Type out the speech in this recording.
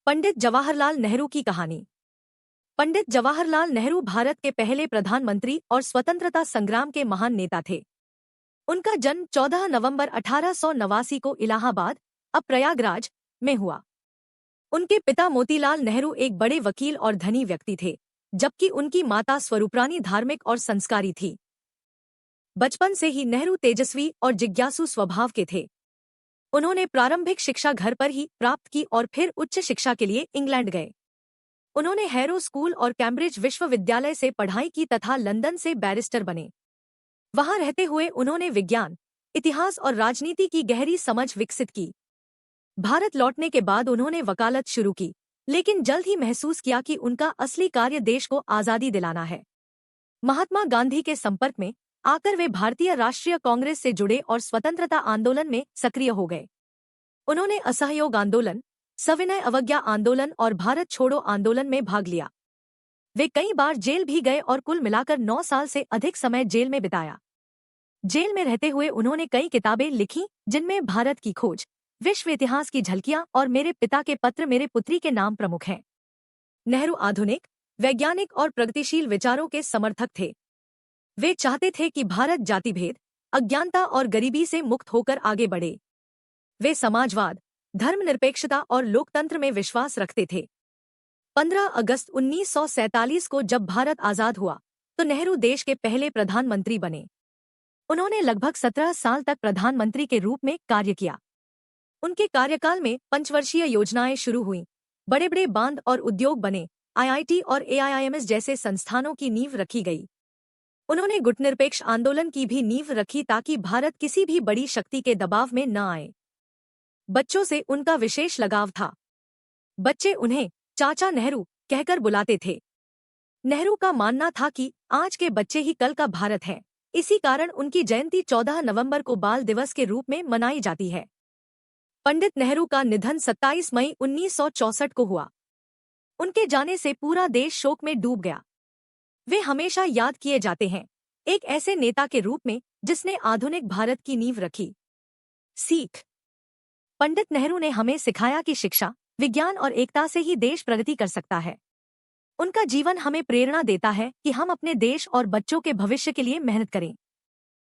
पंडित जवाहरलाल नेहरू की कहानी। पंडित जवाहरलाल नेहरू भारत के पहले प्रधानमंत्री और स्वतंत्रता संग्राम के महान नेता थे। उनका जन्म 14 नवंबर 1889 को इलाहाबाद, अब प्रयागराज, में हुआ। उनके पिता मोतीलाल नेहरू एक बड़े वकील और धनी व्यक्ति थे, जबकि उनकी माता स्वरूपरानी धार्मिक और संस्कारी थी। बचपन से ही नेहरू तेजस्वी और जिज्ञासु स्वभाव के थे। उन्होंने प्रारंभिक शिक्षा घर पर ही प्राप्त की और फिर उच्च शिक्षा के लिए इंग्लैंड गए। उन्होंने हैरो स्कूल और कैम्ब्रिज विश्वविद्यालय से पढ़ाई की तथा लंदन से बैरिस्टर बने। वहां रहते हुए उन्होंने विज्ञान, इतिहास और राजनीति की गहरी समझ विकसित की। भारत लौटने के बाद उन्होंने वकालत शुरू की, लेकिन जल्द ही महसूस किया कि उनका असली कार्य देश को आज़ादी दिलाना है। महात्मा गांधी के संपर्क में आकर वे भारतीय राष्ट्रीय कांग्रेस से जुड़े और स्वतंत्रता आंदोलन में सक्रिय हो गए। उन्होंने असहयोग आंदोलन, सविनय अवज्ञा आंदोलन और भारत छोड़ो आंदोलन में भाग लिया। वे कई बार जेल भी गए और कुल मिलाकर 9 साल से अधिक समय जेल में बिताया। जेल में रहते हुए उन्होंने कई किताबें लिखीं, जिनमें भारत की खोज, विश्व इतिहास की झलकियां और मेरे पिता के पत्र मेरे पुत्री के नाम प्रमुख हैं। नेहरू आधुनिक, वैज्ञानिक और प्रगतिशील विचारों के समर्थक थे। वे चाहते थे कि भारत जातिभेद, अज्ञानता और गरीबी से मुक्त होकर आगे बढ़े। वे समाजवाद, धर्मनिरपेक्षता और लोकतंत्र में विश्वास रखते थे। 15 अगस्त 1947 को जब भारत आजाद हुआ, तो नेहरू देश के पहले प्रधानमंत्री बने। उन्होंने लगभग 17 साल तक प्रधानमंत्री के रूप में कार्य किया। उनके कार्यकाल में पंचवर्षीय योजनाएं शुरू हुईं, बड़े-बड़े बांध और उद्योग बने, आईआईटी और एआईएमएस जैसे संस्थानों की नींव रखी गई। उन्होंने गुटनिरपेक्ष आंदोलन की भी नींव रखी ताकि भारत किसी भी बड़ी शक्ति के दबाव में न आए। बच्चों से उनका विशेष लगाव था। बच्चे उन्हें चाचा नेहरू कहकर बुलाते थे। नेहरू का मानना था कि आज के बच्चे ही कल का भारत हैं। इसी कारण उनकी जयंती 14 नवंबर को बाल दिवस के रूप में मनाई जाती है। पंडित नेहरू का निधन 27 मई 1964 को हुआ। उनके जाने से पूरा देश शोक में डूब गया। वे हमेशा याद किए जाते हैं, एक ऐसे नेता के रूप में जिसने आधुनिक भारत की नींव रखी। सीख। पंडित नेहरू ने हमें सिखाया कि शिक्षा, विज्ञान और एकता से ही देश प्रगति कर सकता है। उनका जीवन हमें प्रेरणा देता है कि हम अपने देश और बच्चों के भविष्य के लिए मेहनत करें।